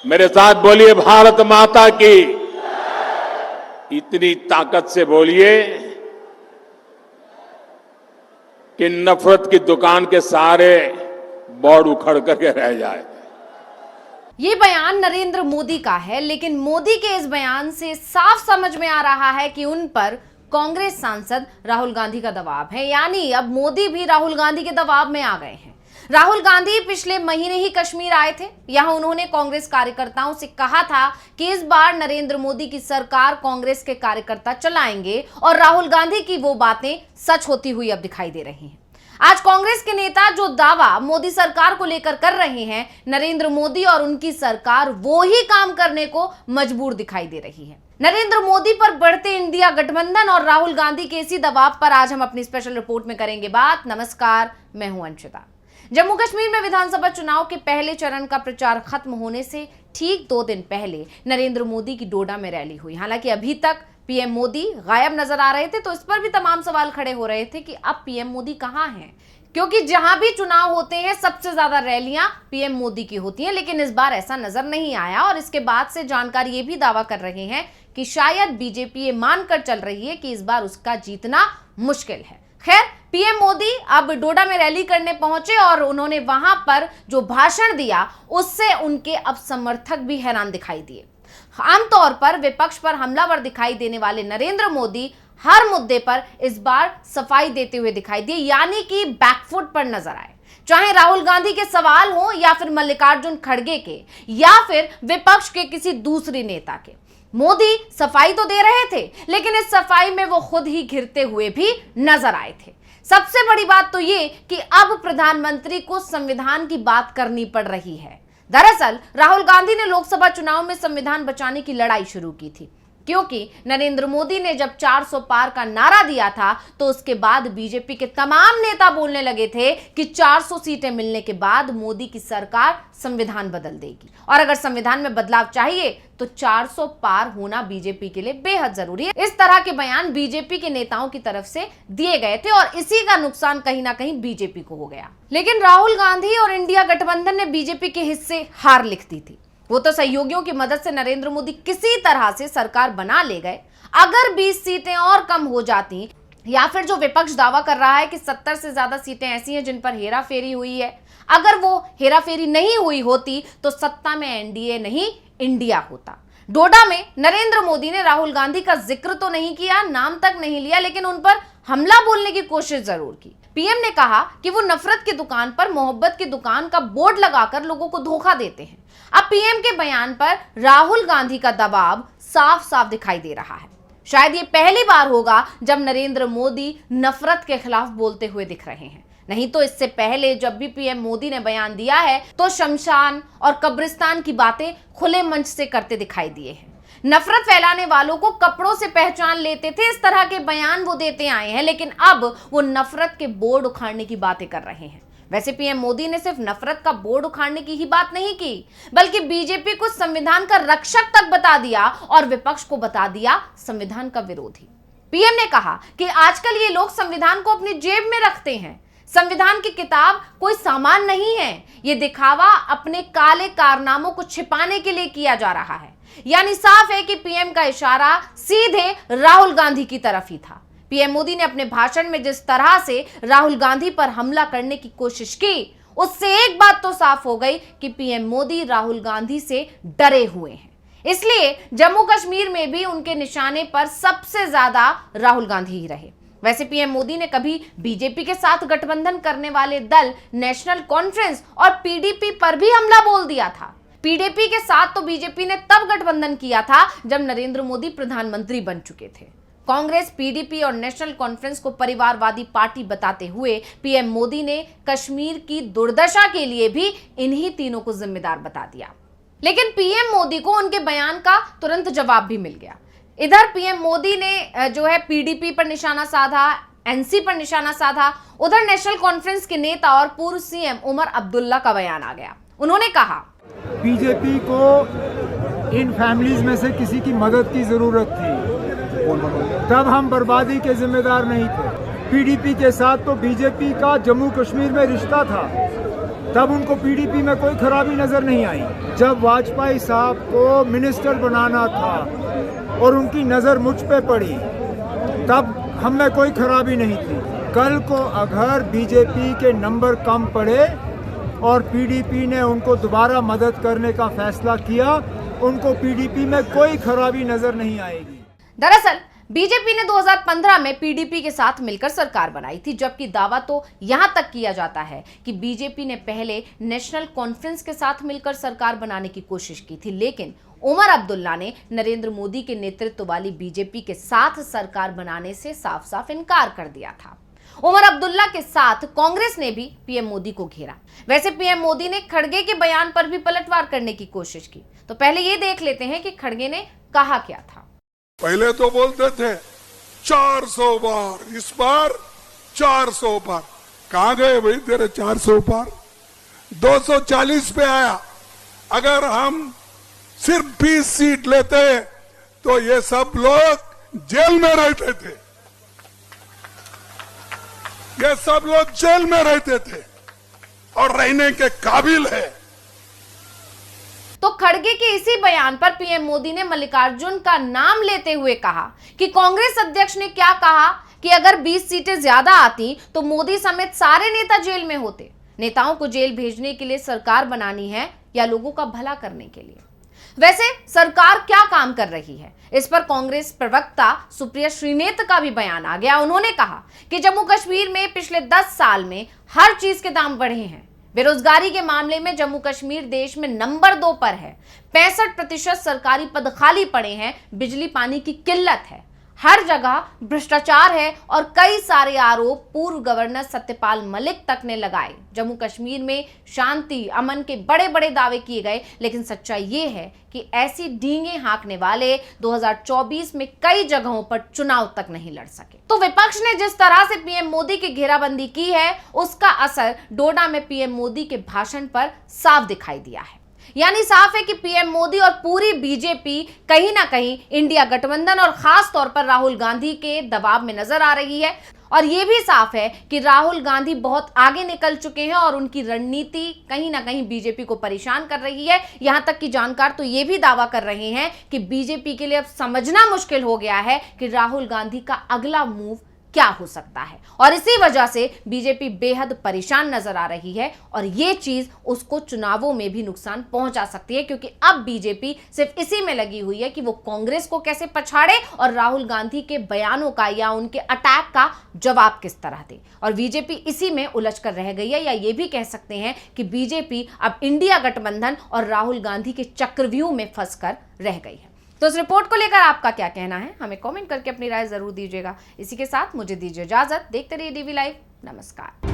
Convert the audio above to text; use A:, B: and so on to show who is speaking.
A: मेरे साथ बोलिए भारत माता की। इतनी ताकत से बोलिए कि नफरत की दुकान के सारे बोर्ड उखड़ करके रह जाए।
B: ये बयान नरेंद्र मोदी का है, लेकिन मोदी के इस बयान से साफ समझ में आ रहा है कि उन पर कांग्रेस सांसद राहुल गांधी का दबाव है। यानी अब मोदी भी राहुल गांधी के दबाव में आ गए हैं। राहुल गांधी पिछले महीने ही कश्मीर आए थे। यहां उन्होंने कांग्रेस कार्यकर्ताओं से कहा था कि इस बार नरेंद्र मोदी की सरकार कांग्रेस के कार्यकर्ता चलाएंगे, और राहुल गांधी की वो बातें सच होती हुई अब दिखाई दे रही हैं। आज कांग्रेस के नेता जो दावा मोदी सरकार को लेकर कर रहे हैं, नरेंद्र मोदी और उनकी सरकार वो ही काम करने को मजबूर दिखाई दे रही है। नरेंद्र मोदी पर बढ़ते इंडिया गठबंधन और राहुल गांधी के इसी दबाव पर आज हम अपनी स्पेशल रिपोर्ट में करेंगे बात। नमस्कार, मैं हूं अंशिता। जम्मू कश्मीर में विधानसभा चुनाव के पहले चरण का प्रचार खत्म होने से ठीक 2 दिन पहले नरेंद्र मोदी की डोडा में रैली हुई। हालांकि अभी तक पीएम मोदी गायब नजर आ रहे थे, तो इस पर भी तमाम सवाल खड़े हो रहे थे कि अब पीएम मोदी कहां हैं, क्योंकि जहां भी चुनाव होते हैं सबसे ज्यादा रैलियां पीएम मोदी की होती हैं। लेकिन इस बार ऐसा नजर नहीं आया, और इसके बाद से जानकार ये भी दावा कर रहे हैं कि शायद बीजेपी ये मानकर चल रही है कि इस बार उसका जीतना मुश्किल है। खैर, पीएम मोदी अब डोडा में रैली करने पहुंचे और उन्होंने वहां पर जो भाषण दिया उससे उनके अब समर्थक भी हैरान दिखाई दिए। आमतौर पर विपक्ष पर हमलावर दिखाई देने वाले नरेंद्र मोदी हर मुद्दे पर इस बार सफाई देते हुए दिखाई दिए, यानी कि बैकफुट पर नजर आए। चाहे राहुल गांधी के सवाल हो, या फिर मल्लिकार्जुन खड़गे के, या फिर विपक्ष के किसी दूसरे नेता के, मोदी सफाई तो दे रहे थे, लेकिन इस सफाई में वो खुद ही घिरते हुए भी नजर आए थे। सबसे बड़ी बात तो ये कि अब प्रधानमंत्री को संविधान की बात करनी पड़ रही है। दरअसल राहुल गांधी ने लोकसभा चुनाव में संविधान बचाने की लड़ाई शुरू की थी, क्योंकि नरेंद्र मोदी ने जब 400 पार का नारा दिया था तो उसके बाद बीजेपी के तमाम नेता बोलने लगे थे कि 400 सीटें मिलने के बाद मोदी की सरकार संविधान बदल देगी, और अगर संविधान में बदलाव चाहिए तो 400 पार होना बीजेपी के लिए बेहद जरूरी है। इस तरह के बयान बीजेपी के नेताओं की तरफ से दिए गए थे, और इसी का नुकसान कहीं ना कहीं बीजेपी को हो गया। लेकिन राहुल गांधी और इंडिया गठबंधन ने बीजेपी के हिस्से हार लिख दी थी। वो तो सहयोगियों की मदद से नरेंद्र मोदी किसी तरह से सरकार बना ले गए। अगर 20 सीटें और कम हो जाती, या फिर जो विपक्ष दावा कर रहा है कि 70 से ज्यादा सीटें ऐसी हैं जिन पर हेरा फेरी हुई है, अगर वो हेरा फेरी नहीं हुई होती तो सत्ता में एनडीए नहीं इंडिया होता। डोडा में नरेंद्र मोदी ने राहुल गांधी का जिक्र तो नहीं किया, नाम तक नहीं लिया, लेकिन उन पर हमला बोलने की कोशिश जरूर की। पीएम ने कहा कि वो नफरत की दुकान पर मोहब्बत की दुकान का बोर्ड लगाकर लोगों को धोखा देते हैं। अब पीएम के बयान पर राहुल गांधी का दबाव साफ साफ दिखाई दे रहा है। शायद ये पहली बार होगा जब नरेंद्र मोदी नफरत के खिलाफ बोलते हुए दिख रहे हैं। नहीं तो इससे पहले जब भी पीएम मोदी ने बयान दिया है तो शमशान और कब्रिस्तान की बातें खुले मंच से करते दिखाई दिए हैं। नफरत फैलाने वालों को कपड़ों से पहचान लेते थे, इस तरह के बयान वो देते आए हैं, लेकिन अब वो नफरत के बोर्ड उखाड़ने की बातें कर रहे हैं। वैसे पीएम मोदी ने सिर्फ नफरत का बोर्ड उखाड़ने की ही बात नहीं की, बल्कि बीजेपी को संविधान का रक्षक तक बता दिया और विपक्ष को बता दिया संविधान का विरोधी। पीएम ने कहा कि आजकल ये लोग संविधान को अपनी जेब में रखते हैं। संविधान की किताब कोई सामान नहीं है, ये दिखावा अपने काले कारनामों को छिपाने के लिए किया जा रहा है। यानी साफ है कि पीएम का इशारा सीधे राहुल गांधी की तरफ ही था। पीएम मोदी ने अपने भाषण में जिस तरह से राहुल गांधी पर हमला करने की कोशिश की, उससे एक बात तो साफ हो गई कि पीएम मोदी राहुल गांधी से डरे हुए हैं। इसलिए जम्मू कश्मीर में भी उनके निशाने पर सबसे ज्यादा राहुल गांधी ही रहे। वैसे पीएम मोदी ने कभी बीजेपी के साथ गठबंधन करने वाले दल नेशनल कॉन्फ्रेंस और पीडीपी पर भी हमला बोल दिया था। पीडीपी के साथ तो बीजेपी ने तब गठबंधन किया था जब नरेंद्र मोदी प्रधानमंत्री बन चुके थे। कांग्रेस, पीडीपी और नेशनल कॉन्फ्रेंस को परिवारवादी पार्टी बताते हुए पीएम मोदी ने कश्मीर की दुर्दशा के लिए भी इन्हीं तीनों को जिम्मेदार बता दिया। लेकिन पीएम मोदी को उनके बयान का तुरंत जवाब भी मिल गया। इधर पीएम मोदी ने जो है पीडीपी पर निशाना साधा, एनसी पर निशाना साधा। उधर नेशनल कॉन्फ्रेंस के नेता और पूर्व सीएम उमर अब्दुल्ला का बयान आ गया। उन्होंने कहा,
C: बीजेपी को इन फैमिलीज में से किसी की मदद की जरूरत थी, तब हम बर्बादी के जिम्मेदार नहीं थे। पीडीपी के साथ तो बीजेपी का जम्मू कश्मीर में रिश्ता था, तब उनको पीडीपी में कोई खराबी नजर नहीं आई। जब वाजपेयी साहब को मिनिस्टर बनाना था और उनकी नजर मुझ पे पड़ी, तब हम में कोई खराबी नहीं थी। कल को अगर बीजेपी के नंबर कम पड़े और पीडीपी ने उनको दोबारा मदद करने का फैसला किया, उनको पीडीपी में कोई खराबी नजर नहीं आएगी।
B: दरअसल बीजेपी ने 2015 में पीडीपी के साथ मिलकर सरकार बनाई थी, जबकि दावा तो यहां तक किया जाता है कि बीजेपी ने पहले नेशनल कॉन्फ्रेंस के साथ मिलकर सरकार बनाने की कोशिश की थी, लेकिन उमर अब्दुल्ला ने नरेंद्र मोदी के नेतृत्व वाली बीजेपी के साथ सरकार बनाने से साफ साफ इनकार कर दिया था। उमर अब्दुल्ला के साथ कांग्रेस ने भी पीएम मोदी को घेरा। वैसे पीएम मोदी ने खड़गे के बयान पर भी पलटवार करने की कोशिश की, तो पहले ये देख लेते हैं कि खड़गे ने कहा क्या था।
D: पहले तो बोलते थे 400 बार, इस बार 400 बार। कहां गए भाई तेरे 400 बार? 240 पे आया। अगर हम सिर्फ 20 सीट लेते तो ये सब लोग जेल में रहते थे, ये सब लोग जेल में रहते थे और रहने के काबिल है।
B: तो खड़गे के इसी बयान पर पीएम मोदी ने मल्लिकार्जुन का नाम लेते हुए कहा कि कांग्रेस अध्यक्ष ने क्या कहा कि अगर 20 सीटें ज्यादा आती तो मोदी समेत सारे नेता जेल में होते। नेताओं को जेल भेजने के लिए सरकार बनानी है या लोगों का भला करने के लिए? वैसे सरकार क्या काम कर रही है, इस पर कांग्रेस प्रवक्ता सुप्रिया श्रीनेत का भी बयान आ गया। उन्होंने कहा कि जम्मू कश्मीर में पिछले 10 साल में हर चीज के दाम बढ़े हैं। बेरोजगारी के मामले में जम्मू कश्मीर देश में नंबर 2 पर है। 65% सरकारी पद खाली पड़े हैं। बिजली पानी की किल्लत है, हर जगह भ्रष्टाचार है और कई सारे आरोप पूर्व गवर्नर सत्यपाल मलिक तक ने लगाए। जम्मू कश्मीर में शांति अमन के बड़े बड़े दावे किए गए, लेकिन सच्चाई ये है कि ऐसी डींगे हाँकने वाले 2024 में कई जगहों पर चुनाव तक नहीं लड़ सके। तो विपक्ष ने जिस तरह से पीएम मोदी की घेराबंदी की है, उसका असर डोडा में पीएम मोदी के भाषण पर साफ दिखाई दिया है। यानी साफ है कि पीएम मोदी और पूरी बीजेपी कहीं ना कहीं इंडिया गठबंधन और खास तौर पर राहुल गांधी के दबाव में नजर आ रही है। और यह भी साफ है कि राहुल गांधी बहुत आगे निकल चुके हैं और उनकी रणनीति कहीं ना कहीं बीजेपी को परेशान कर रही है। यहां तक कि जानकार तो यह भी दावा कर रहे हैं कि बीजेपी के लिए अब समझना मुश्किल हो गया है कि राहुल गांधी का अगला मूव क्या हो सकता है, और इसी वजह से बीजेपी बेहद परेशान नजर आ रही है और ये चीज उसको चुनावों में भी नुकसान पहुंचा सकती है, क्योंकि अब बीजेपी सिर्फ इसी में लगी हुई है कि वो कांग्रेस को कैसे पछाड़े और राहुल गांधी के बयानों का या उनके अटैक का जवाब किस तरह दे। और बीजेपी इसी में उलझ कर रह गई है, या ये भी कह सकते हैं कि बीजेपी अब इंडिया गठबंधन और राहुल गांधी के चक्रव्यूह में फंसकर रह गई है। तो इस रिपोर्ट को लेकर आपका क्या कहना है, हमें कमेंट करके अपनी राय जरूर दीजिएगा। इसी के साथ मुझे दीजिए इजाजत। देखते रहिए डीवी लाइव। नमस्कार।